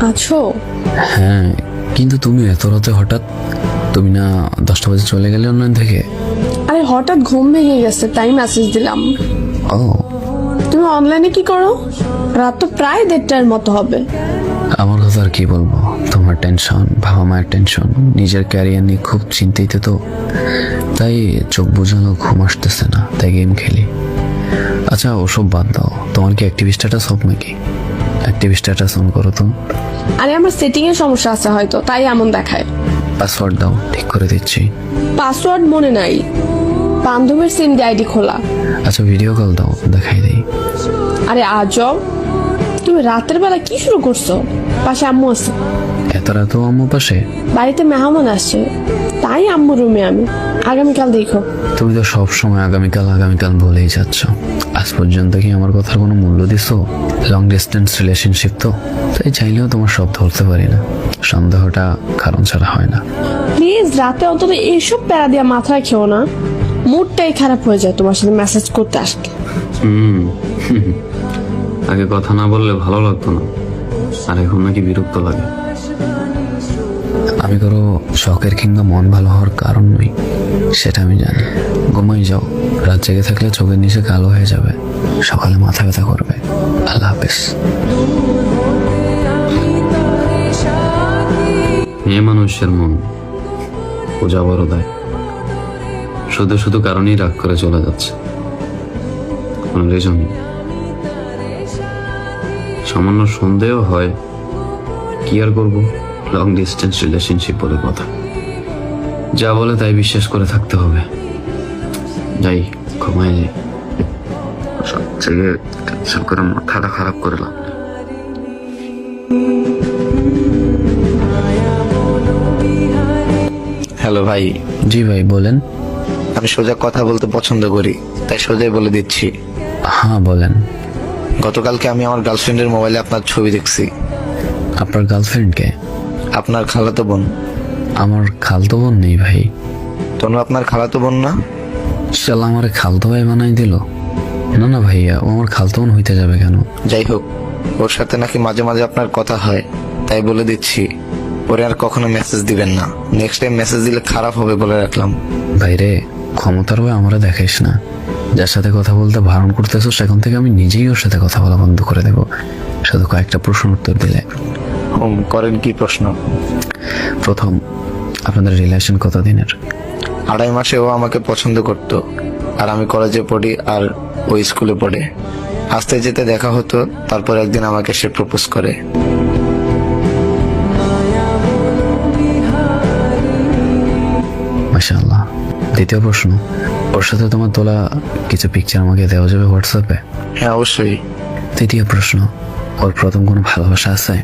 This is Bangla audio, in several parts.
আছো? হ্যাঁ, কিন্তু তুমি এত রাতে হঠাৎ? তুমি না 10টা বাজে চলে গেলে অনলাইন থেকে? আরে হঠাৎ ঘুম ভেঙে গেছে তাই মেসেজ দিলাম। ও, তুমি অনলাইনে কি করো? রাত তো প্রায় 1:30টার মতো হবে। আমার কথা আর কি বলবো, তোমার টেনশন, বাবা মায়ের টেনশন, নিজের ক্যারিয়ার নিয়ে খুব চিন্তিত তো, তাই চোখ বোঝানো ঘুম আসতেছে না, তাই গেম খেলি। আচ্ছা ওসব বাদ দাও, তোমার কি অ্যাক্টিভ স্ট্যাটাস অফ নাকি? অ্যাক্টিভ স্ট্যাটাস অন করো তো। আরে আমার সেটিং এর সমস্যা আছে হয়তো, তাই এমন দেখায়। পাসওয়ার্ড দাও, ঠিক করে দিচ্ছি। পাসওয়ার্ড মনে নাই, বান্ধবীর সিম দিয়ে আইডি খোলা। আচ্ছা ভিডিও কল দাও, দেখাই দিই। আরে আজব, তুমি রাতের বেলা কি শুরু করছো? পাশে আম্মু আছে। এত রাতেও আম্মু পাশে? বাড়িতে মেহমান আসছে, তাই আম্মু রুমে আমি। আগামীকাল দেখো। তুমি তো সব সময় আগামীকাল আগামীকাল বলেই যাচ্ছ, আজ পর্যন্ত কি আমার কথার কোনো মূল্য দিছো? লং ডিস্টেন্স রিলেশনশিপ তো, তাই চাইলেও তোমার সব ধরতে পারি না। সন্দেহটা কারণ ছাড়া হয় না। প্লিজ রাতে অন্তত এইসব প্যারা দিয়া মাথায় খেও না, মুডটাই খারাপ হয়ে যায় তোমার সাথে মেসেজ করতে আসলে। আগে কথা না বললে ভালো লাগতো না, আর এখন নাকি বিরক্ত লাগে। আমি কারো শখের কিংবা মন ভালো হওয়ার কারণ নই, সেটা আমি জানি। ঘুমাই যাও, রাত জেগে থাকলে চোখের নিচে কালো হয়ে যাবে, সকালে মাথা ব্যথা করবে। আল্লাহ হাফেজ। মেয়ে মানুষের মন পূজা বড় দেয়, শুধু শুধু কারণেই রাগ করে চলে যাচ্ছে, কোনো রিজন নেই। সামান্য সন্দেহ হয়, কি আর করবো, লং ডিস্টেন্স রিলেশনশিপ বলে কথা। যা বলে তাই বিশ্বাস করে থাকতে হবে। যাই, ঘুমায় যাই, সব থেকে টেনশন করে মাথাটা খারাপ করলাম। হ্যালো ভাই। জি ভাই বলেন। আমি সোজা কথা বলতে পছন্দ করি, তাই সোজাই বলে দিচ্ছি। হ্যাঁ বলেন। গতকালকে আমি আমার গার্লফ্রেন্ডের মোবাইলে আপনার ছবি দেখছি। আপনার গার্লফ্রেন্ডকে? আপনার খালাতো বোন। আমার খালতো বোন নেই ভাই। তনু আপনার খালাতো বোন না? শালা আমার খালতো ভাই বানাই দিল। না না ভাইয়া, ও আমার খালতো বোন হইতে যাবে কেন? যাই হোক, ওর সাথে নাকি মাঝে মাঝে আপনার কথা হয়, তাই বলে দিচ্ছি পরে আর কখনো মেসেজ দিবেন না। নেক্সট টাইম মেসেজ দিলে খারাপ হবে বলে রাখলাম। ভাইরে, ক্ষমতার হয়ে আমরা দেখাইস না। যার সাথে কথা বলতে বারণ করতেছো সেখান থেকে আমি নিজেই ওর সাথে কথা বলা বন্ধ করে দেবো, শুধু কয়েকটা প্রশ্ন উত্তর দিলে। করেন কি প্রশ্ন? প্রথম, আপনাদের রিলেশন কতদিনের? 2.5 মাসে ও আমাকে পছন্দ করত, আর আমি কলেজে পড়ি আর ও স্কুলে পড়ে। আসতে যেতে দেখা হতো, তারপর একদিন আমাকে সে প্রপোজ করে। মাশাআল্লাহ। দ্বিতীয় প্রশ্ন, ওর সাথে তোমার তোলা কিছু পিকচার আমাকে দেওয়া যাবে হোয়াটসঅ্যাপে? হ্যাঁ অবশ্যই। তৃতীয় প্রশ্ন, ওর প্রথম কোনো ভালোবাসা আছে?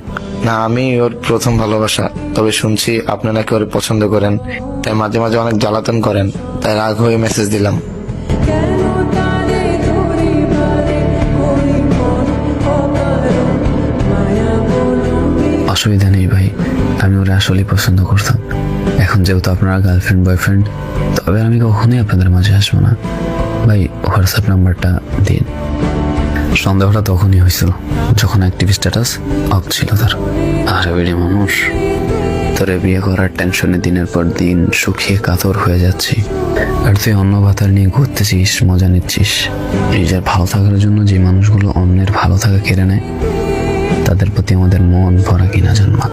না, আমি ওর প্রথম ভালোবাসা। তবে শুনছি আপনি নাকি ওর পছন্দ করেন, তাই মাঝে মাঝে অনেক জ্বালাতন করেন, তাই রাগ হয়ে মেসেজ দিলাম। অসুবিধা নেই ভাই, আমি ওরা আসলেই পছন্দ করতাম। এখন যেহেতু আপনারা গার্লফ্রেন্ড বয়ফ্রেন্ড, তবে আমি কখনোই আপনাদের মাঝে আসবো না। ভাই হোয়াটসঅ্যাপ নাম্বারটা দিন। সন্দেহটা তখনই হয়েছিল যখন অ্যাক্টিভ স্ট্যাটাস অফ ছিল তার। আরে বেড়ে মানুষ, তোরে বিয়ে করার টেনশনে দিনের পর দিন শুকিয়ে কাতর হয়ে যাচ্ছি, আর তুই অন্য ভাতার নিয়ে ঘুরতেছিস, মজা নিচ্ছিস। নিজের ভালো থাকার জন্য যে মানুষগুলো অন্যের ভালো থাকা কেড়ে নেয়, তাদের প্রতি আমাদের মন ভরা কিনা জন্মাত।